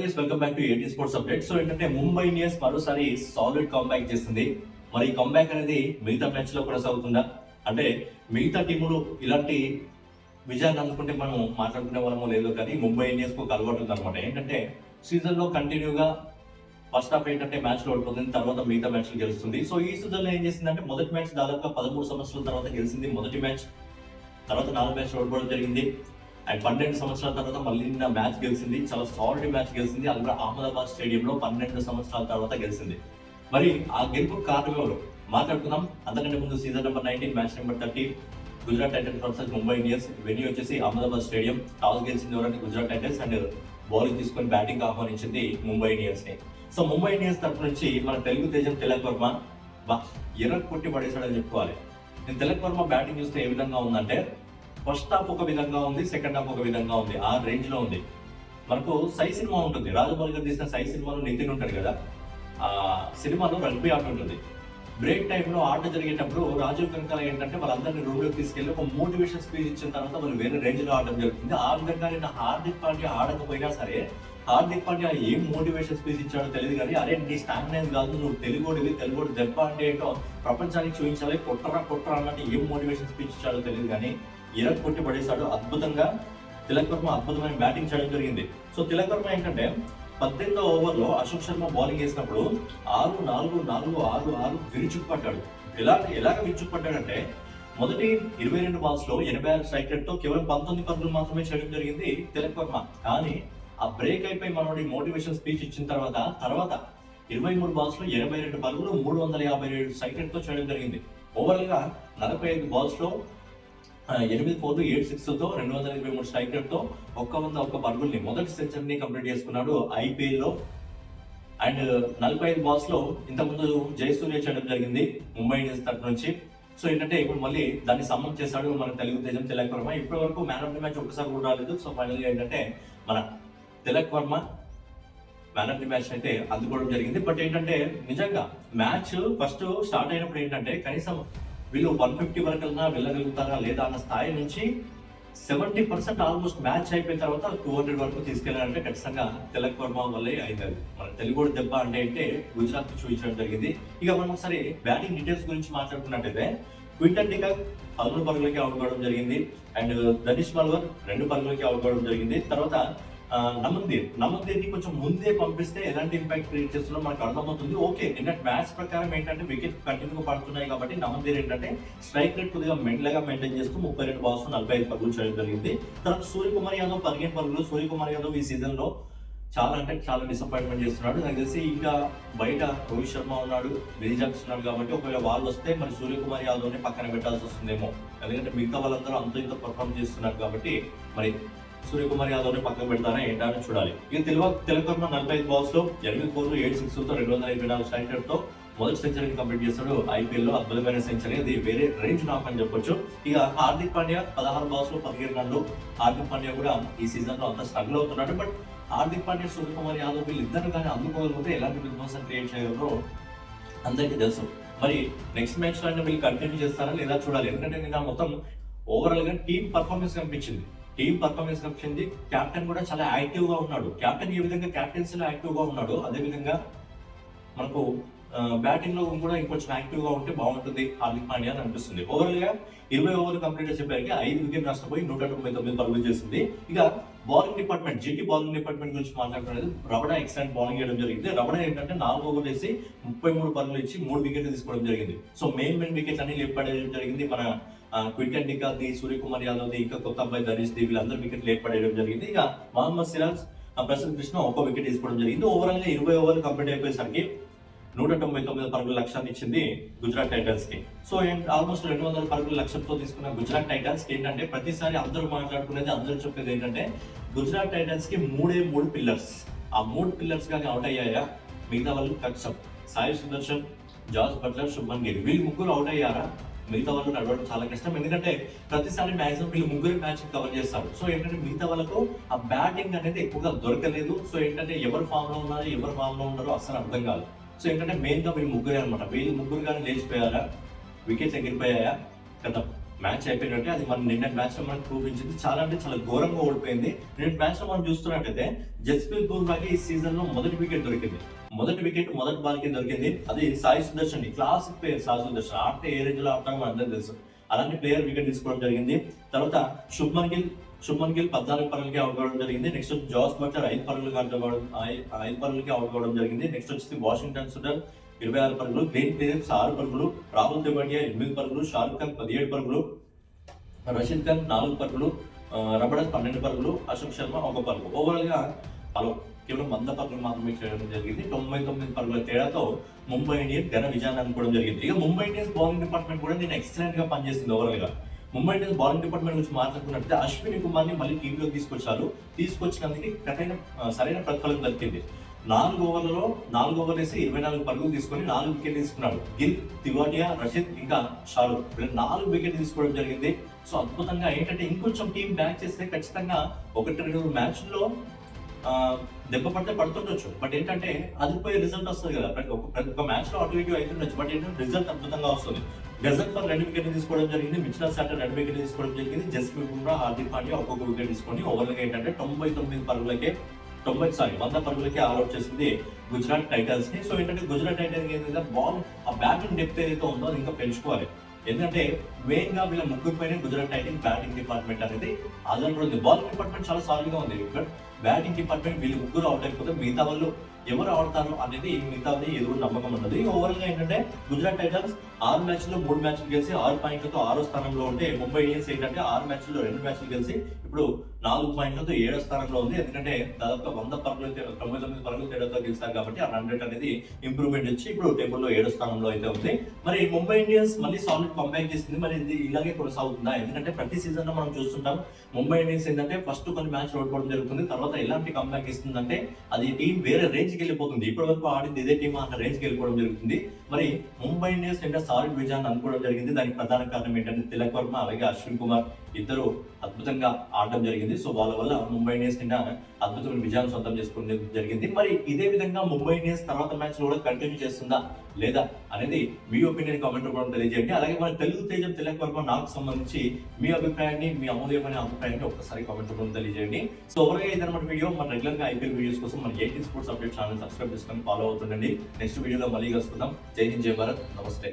Guys, welcome back to ఏటీ sports update. So ఏంటంటే Mumbai Indians మరోసారి సాలిడ్ కాంబ్యాక్ చేస్తుంది. మరి కాంబ్యాక్ అనేది మిగతా మ్యాచ్ లో కొనసాగుతుందా? అంటే మిగతా టీములు ఇలాంటి విజయాన్ని అందుకుంటే మనం మాట్లాడుకునే వాళ్ళమో లేదో, కానీ ముంబై ఇండియన్స్ కు అలవాటు ఉంది అనమాట. ఏంటంటే సీజన్ లో కంటిన్యూగా ఫస్ట్ హాఫ్ ఏంటంటే మ్యాచ్ లో ఓడిపోతుంది, తర్వాత మిగతా మ్యాచ్లు గెలుస్తుంది. సో ఈ సీజన్ లో ఏం చేసిందంటే మొదటి మ్యాచ్ దాదాపుగా 13 సంవత్సరాల తర్వాత గెలిచింది మొదటి మ్యాచ్. తర్వాత 4 మ్యాచ్లు ఓడిపోవడం జరిగింది. అండ్ 12 సంవత్సరాల తర్వాత మళ్ళీ నిన్న మ్యాచ్ గెలిచింది. చాలా సాలిడ్ మ్యాచ్ గెలిచింది. అది కూడా అహ్మదాబాద్ స్టేడియంలో 12 సంవత్సరాల తర్వాత గెలిచింది. మరి ఆ గెలుపు కారణం ఎవరు మాట్లాడుకుందాం. అంతకంటే ముందు season number 19 match number 30 Gujarat Titans versus Mumbai Indians. Venue వచ్చేసి అహ్మదాబాద్ స్టేడియం. టాస్ గెలిచింది ఎవరంటే గుజరాత్ టైటన్స్ అండ్ బౌలింగ్ తీసుకొని బ్యాటింగ్ ఆహ్వానించింది ముంబై ఇండియన్స్ ని. సో ముంబై ఇండియన్స్ తరఫు నుంచి మన తెలుగు తేజం తిలక్ వర్మ ఎర్ర కొట్టి పడేశాడని చెప్పుకోవాలి. నేను తిలక్ వర్మ బ్యాటింగ్ చూస్తే ఏ విధంగా ఉందంటే, ఫస్ట్ హాఫ్ ఒక విధంగా ఉంది, సెకండ్ హాఫ్ ఒక విధంగా ఉంది. ఆ రేంజ్ లో ఉంది. మనకు సై సినిమా ఉంటుంది, రాజమౌళి గారు తీసిన సై సినిమాలో నితిన్ ఉంటాడు కదా, ఆ సినిమాలో రగ్బీ ఆట ఉంటుంది. బ్రేక్ టైంలో ఆట జరిగేటప్పుడు రాజీవ్ కనకాల ఏంటంటే వాళ్ళందరినీ రూమ్ లోకి తీసుకెళ్లి ఒక మోటివేషన్ స్పీచ్ ఇచ్చిన తర్వాత వాళ్ళు వేరే రేంజ్ లో ఆడడం జరుగుతుంది. ఆ విధంగా నేను హార్దిక్ పాండ్యా ఆడకపోయినా సరే, హార్దిక్ పాండ్యా ఏం మోటివేషన్ స్పీచ్ ఇచ్చాడో తెలియదు కానీ, అరే నీ స్టామినా కాదు, నువ్వు తెలుగోడు దెబ్బ అంటే ఏంటో ప్రపంచానికి చూపించాలి, కొట్టరా అన్నట్టు ఏం మోటివేషన్ స్పీచ్ ఇచ్చాడో తెలియదు కానీ ఇరక్ కొట్టి పడేశాడు. అద్భుతంగా తిలక్ వర్మ అద్భుతమైన బ్యాటింగ్ చేయడం జరిగింది. సో తిలక్ వర్మ ఏంటంటే 18వ ఓవర్లో అశోక్ శర్మ బౌలింగ్ వేసినప్పుడు 6-4-4-6-6 విరుచుకుపడ్డాడు. ఎలాగ విరుచుకుపడ్డాడంటే, మొదటి 22 బాల్స్ లో 86 స్ట్రైక్ రేట్ తో కేవలం 19 పరుగులు మాత్రమే చేయడం జరిగింది తిలక్ వర్మ. కానీ ఆ బ్రేక్ అయిపోయి మనోడి మోటివేషన్ స్పీచ్ ఇచ్చిన తర్వాత 23 బాల్స్ లో 82 పరుగులు 357 స్ట్రైక్ రేట్ తో చేయడం జరిగింది. ఓవరాల్ గా 45 బాల్స్ లో 8 4 7 6 తో 223 స్ట్రైక్ రేట్ తో 101 పరుగుల్ని మొదటి సెంచరీని కంప్లీట్ చేసుకున్నాడు ఐపీఎల్ లో. అండ్ 45 బాల్స్ లో ఇంతకుముందు జయసూర్య చేయడం జరిగింది ముంబై ఇండియన్స్ తరఫు నుంచి. సో ఏంటంటే ఇప్పుడు మళ్ళీ దాన్ని సమ్మం చేశాడు మన తెలుగు తేజం తిలక్ వర్మ. ఇప్పటి వరకు మ్యాన్ ఆఫ్ ది మ్యాచ్ ఒక్కసారి కూడా రాలేదు. సో ఫైనల్ గా ఏంటంటే మన Tilak Varma man of the match అయితే అందుకోవడం జరిగింది. బట్ ఏంటంటే నిజంగా మ్యాచ్ ఫస్ట్ స్టార్ట్ అయినప్పుడు ఏంటంటే కనీసం వీళ్ళు 150 వరకు వెళ్ళగలుగుతారా లేదా అన్న స్థాయి నుంచి 70% ఆల్మోస్ట్ మ్యాచ్ అయిపోయిన తర్వాత 200 వరకు తీసుకెళ్లారంటే ఖచ్చితంగా తిలక్ వర్మ వల్లే అవుతుంది. మన తెలుగు దెబ్బ అంటే గుజరాత్ కి చూపించడం జరిగింది. ఇక మనం ఒకసారి బ్యాటింగ్ డీటెయిల్స్ గురించి మాట్లాడుకున్నట్టయితే, క్వింటన్ డికాక్ 13 పరుగులకి అవుట్ కావడం జరిగింది. అండ్ దనిష్ మల్వర్ 2 పరుగులకి అవుట్ కావడం జరిగింది. తర్వాత నమందీర్ ని కొంచెం ముందే పంపిస్తే ఎలాంటి ఇంపాక్ట్ క్రియేట్ చేస్తుందో మనకు అర్థమవుతుంది. ఓకే, నిన్న మ్యాచ్ ప్రకారం ఏంటంటే వికెట్ కంటిన్యూగా పడుతున్నాయి కాబట్టి నమందీర్ ఏంటంటే స్ట్రైక్ రేట్ కొద్దిగా మెండ్లగా మెయింటైన్ చేస్తూ 32 బాల్స్ 45 పరుగులు చేయడం జరిగింది. తర్వాత సూర్యకుమార్ యాదవ్ 15 పరుగులు. సూర్యకుమార్ యాదవ్ ఈ సీజన్ లో చాలా డిసప్పాయింట్మెంట్ చేస్తున్నాడు. నాకు తెలిసి ఇంకా బయట రోహిత్ శర్మ ఉన్నాడు, విజాక్స్ ఉన్నాడు కాబట్టి ఒకవేళ వాళ్ళు వస్తే మరి సూర్యకుమార్ యాదవ్ ని పక్కన పెట్టాల్సి వస్తుందేమో. ఎందుకంటే మిగతా వాళ్ళందరూ ఇంత పర్ఫార్మ్ చేస్తున్నారు కాబట్టి మరి సూర్యకుమార్ యాదవ్ ని పక్కన పెడతారా ఏంటా అని చూడాలి. ఇక తిలక్ వర్మ 45 బాల్స్ లో 8 4 7 6 తో 224 స్ట్రైక్ రేట్ తో మొదటి సెంచరీని కంప్లీట్ చేస్తాడు ఐపీఎల్ లో. అద్భుతమైన సెంచరీ, అది వేరే రేంజ్ నాక్ అని చెప్పొచ్చు. ఇక హార్దిక్ పాండ్యా 16 బాల్స్ లో 17 రన్లు. హార్దిక్ పాండ్యా కూడా ఈ సీజన్ లో అంత స్ట్రగుల్ అవుతున్నాడు. బట్ హార్దిక్ పాండ్యా, సూర్యకుమార్ యాదవ్ వీళ్ళిద్దరు కానీ అందుకోగలిగితే ఎలాంటి విధ్వంసం క్రియేట్ చేయగలరో అందరికీ తెలుసు. మరి నెక్స్ట్ మ్యాచ్ లో అయినా వీళ్ళు కంటిన్యూ చేస్తారా లేదా చూడాలి. ఎందుకంటే నిన్న మొత్తం ఓవరాల్ గా టీమ్ పర్ఫార్మెన్స్ కనిపించింది. కెప్టెన్ కూడా చాలా యాక్టివ్ గా ఉన్నాడు. కెప్టెన్ ఏ విధంగా కెప్టెన్సీలో యాక్టివ్ గా ఉన్నాడు, అదే విధంగా మనకు బ్యాటింగ్ లో కూడా ఇంకొంచెం యాక్టివ్ గా ఉంటే బాగుంటుంది హార్దిక్ పాండ్యా అని అనిపిస్తుంది. ఓవరాల్ గా 20 ఓవర్లు కంప్లీట్ చేసేసరికి 5 వికెట్ నష్టపోయి 199 పరుగులు చేసింది. ఇక bowling department, GT bowling department గురించి మాట్లాడుకునేది, రబడా ఎక్సలెంట్ బౌలింగ్ చేయడం జరిగింది. రబడా ఏంటంటే 4 ఓవర్లు వేసి 33 పరుగులు ఇచ్చి 3 వికెట్లు తీసుకోవడం జరిగింది. సో మెయిన్ వికెట్స్ అన్ని లేపడేయడం జరిగింది. మన Quinton de Kock the, Suryakumar Yadav the, ఇంకా కొత్త అబ్బాయి ధరీష్ ది, వీళ్ళందరూ వికెట్ లేపడేయడం జరిగింది. ఇక మహమ్మద్ సిరాజ్, ప్రసన్న కృష్ణ 1 వికెట్ తీసుకోవడం జరిగింది. ఓవరాల్ గా 20 ఓవర్లు కంప్లీట్ అయిపోయేసరికి 199 పరుగుల లక్ష్యాన్ని ఇచ్చింది గుజరాత్ టైటన్స్ కి. సో ఆల్మోస్ట్ 200 పరుగుల లక్ష్యంతో తీసుకున్న గుజరాత్ టైటన్స్ కి ఏంటంటే ప్రతిసారి అందరూ మాట్లాడుకునేది, అందరూ చెప్పేది ఏంటంటే గుజరాత్ టైటన్స్ కి 3 పిల్లర్స్. ఆ 3 పిల్లర్స్ కానీ అవుట్ అయ్యాయా మిగతా వాళ్ళు కష్టం. సాయి సుదర్శన్, జాస్ బట్లర్, శుభ్మన్ గిల్ వీళ్ళు ముగ్గురు అవుట్ అయ్యారా మిగతా వాళ్ళు నడవడం చాలా కష్టం. ఎందుకంటే ప్రతిసారి మ్యాక్సిమం వీళ్ళు ముగ్గురు మ్యాచ్ కవర్ చేస్తారు. సో ఏంటంటే మిగతా వాళ్ళకు ఆ బ్యాటింగ్ అనేది ఎక్కువగా దొరకలేదు. సో ఏంటంటే ఎవరు ఫామ్ లో ఉన్నారు, ఎవరు ఫామ్ లో ఉన్నారో అసలు అర్థం కాదు. సో ఏంటంటే మెయిన్ గా వీళ్ళు ముగ్గురే అనమాట. వీళ్ళు ముగ్గురు కానీ లేచిపోయారా, వికెట్స్ ఎగిరిపోయాయా కదా, మ్యాచ్ అయిపోయినట్టే. అది మన నిన్నటి మ్యాచ్ లో మనకు చూపించింది. చాలా అంటే చాలా ఘోరంగా ఓడిపోయింది. నిన్నటి మ్యాచ్ లో మనం చూస్తున్నట్టయితే జస్ప్రీత్ బుమ్రాకి ఈ సీజన్ లో మొదటి వికెట్ దొరికింది. మొదటి వికెట్ మొదటి బాల్ కి దొరికింది. అది సాయి సుదర్శన్, క్లాసిక్ ప్లేయర్ సాయి సుదర్శన్. ఆడితే ఏ రేంజ్ లో ఆడతారో మనందరికీ తెలుసు. అలాంటి ప్లేయర్ వికెట్ తీసుకోవడం జరిగింది. తర్వాత శుభ్మన్ గిల్ 14 పరుగులకి అవుట్ కావడం జరిగింది. నెక్స్ట్ జాస్ బట్లర్ 5 పరుగులకి అవుట్ కావడం జరిగింది. నెక్స్ట్ వచ్చి వాషింగ్టన్ సుందర్ 26 పరుగులు, గ్రీన్ ఫిలిప్స్ 6 పరుగులు, రాహుల్ తెవాటియా 8 పరుగులు, షారుఖ్ ఖాన్ 17 పరుగులు, రషీద్ ఖాన్ 4 పరుగులు, రబడత్ 12 పరుగులు, అశోక్ శర్మ 1 పరుగు. ఓవరాల్ గా కేవలం 100 పరుగులు మాత్రమే చేయడం జరిగింది. 99 పరుగుల తేడాతో ముంబై ఇండియన్స్ ఘన విజయాన్ని అందుకోవడం జరిగింది. ఇక ముంబై ఇండియన్స్ బౌలింగ్ డిపార్ట్మెంట్ కూడా నేను ఎక్సలెంట్ గా పనిచేసింది. ఓవరాల్ గా ముంబై ఇండియన్స్ బౌలింగ్ డిపార్ట్మెంట్ గురించి మాట్లాడుకున్నట్లయితే అశ్విని కుమార్ ని మళ్ళీ టీంలోకి తీసుకొచ్చినందుకు సరైన ప్రతిఫలం దొరికింది. 4 ఓవర్లు వేసి 24 పరుగులు తీసుకొని 4 వికెట్లు తీసుకున్నాడు. గిల్, తివాటియా, రషీద్ ఇంకా షారుఖ్ వీళ్ళు 4 వికెట్లు తీసుకోవడం జరిగింది. సో అద్భుతంగా ఏంటంటే ఇంకొంచెం టీం బ్యాక్ చేస్తే ఖచ్చితంగా 1-2 మ్యాచ్ల్లో దెబ్బ పడితే పడుతుండొచ్చు. బట్ ఏంటంటే అదిపోయే రిజల్ట్ వస్తుంది కదా. ప్రతి ఒక్క మ్యాచ్ లో అటు ఇటు అవుతుండొచ్చు. బట్ ఏంటంటే రిజల్ట్ అద్భుతంగా వస్తుంది. గజల్ఫర్ 2 వికెట్లు తీసుకోవడం జరిగింది. మిచెల్ సాటర్ 2 వికెట్లు తీసుకోవడం జరిగింది. జస్ప్రీత్ బుమ్రా, హార్దిక్ పాండ్యా ఒక్కొక్క వికెట్ తీసుకొని ఓవర్గా ఏంటంటే 100 పరుగులకే ఆల్అౌట్ చేసింది గుజరాత్ టైటన్స్ ని. సో ఏంటంటే గుజరాత్ టైటన్స్ ఏంటంటే బాల్ ఆ బ్యాటింగ్ డెప్త్ ఏదైతే ఉందో అది ఇంకా పెంచుకోవాలి. ఎందుకంటే మెయిన్ గా వీళ్ళ ముగ్గురు పైన గుజరాత్ టైటన్స్ బ్యాటింగ్ డిపార్ట్మెంట్ అనేది ఆధారపడింది. బౌలింగ్ డిపార్ట్మెంట్ చాలా సాలిడ్ గా ఉంది. బట్ బ్యాటింగ్ డిపార్ట్మెంట్ వీళ్ళు ముగ్గురు అవుట్ అయిపోతే మిగతా వాళ్ళు ఎవరు ఆడతారు అనేది మిగతాది ఎదురు నమ్మకం ఉన్నది. ఓవరాల్ గా ఏంటంటే గుజరాత్ టైటన్స్ 6 మ్యాచ్ల్లో 3 మ్యాచ్లు గెలిచి 6 పాయింట్లతో 6వ స్థానంలో ఉంటే ముంబై ఇండియన్స్ ఏంటంటే 6 మ్యాచ్ల్లో 2 మ్యాచ్లు గెలిచి ఇప్పుడు 4 పాయింట్లతో 7వ స్థానంలో ఉంది. ఎందుకంటే దాదాపు 100 పరుగులు 99 పరుగుల తేడాతో గెలిచారు కాబట్టి ఆ రన్ రేట్ అనేది ఇంప్రూవ్మెంట్ వచ్చి ఇప్పుడు టేబుల్లో 7వ స్థానంలో అయితే ఉంది. మరి ముంబై ఇండియన్స్ మళ్ళీ సాలిడ్ కంబ్యాక్ చేసింది. మరి ఇది ఇలాగే కొనసాగుతుందా? ఎందుకంటే ప్రతి సీజన్ లో మనం చూస్తుంటాం ముంబై ఇండియన్స్ ఏంటంటే ఫస్ట్ కొన్ని మ్యాచ్ ఓడిపోవడం జరుగుతుంది. తర్వాత ఎలాంటి కంబ్యాక్ ఇస్తుందంటే అది టీం వేరే రేంజ్కి వెళ్ళిపోతుంది. ఇప్పటి వరకు ఆడింది ఇదే టీం అన్న రేంజ్కి వెళ్ళిపోవడం జరుగుతుంది. మరి ముంబై ఇండియన్స్ అంటే సాలిడ్ విజయాన్ని అనుకోవడం జరిగింది. దానికి ప్రధాన కారణం ఏంటంటే తిలక్ వర్మ అలాగే అశ్విన్ కుమార్ ఇద్దరు అద్భుతంగా ఆడడం జరిగింది. సో వాళ్ళ వల్ల ముంబై ఇండియన్స్ నిన్న అద్భుతమైన విజయాన్ని సొంతం చేసుకోవడం జరిగింది. మరి ఇదే విధంగా ముంబై ఇండియన్స్ తర్వాత మ్యాచ్ లో కూడా కంటిన్యూ చేస్తుందా లేదా అనేది మీ ఒపీనియన్ కామెంట్ రూపంలో తెలియజేయండి. అలాగే మన తెలుగు తేజం తిలక్ వర్మ నాకు సంబంధించి మీ అభిప్రాయాన్ని, మీ అమూల్యమైన అభిప్రాయాన్ని ఒక్కసారి కామెంట్ రూపంలో తెలియజేయండి. సో ఓవర్గా ఇదన్నమాట వీడియో. మన రెగ్యులర్ గా ఐపీఎల్ వీడియోస్ కోసం మన 18 స్పోర్ట్స్ అప్డేట్ ఛానల్ సబ్స్క్రైబ్ చేసుకొని ఫాలో అవుతుండండి. నెక్స్ట్ వీడియోలో మళ్ళీ కలుసుకుందాం. జై హింద్, జై భారత్, నమస్తే.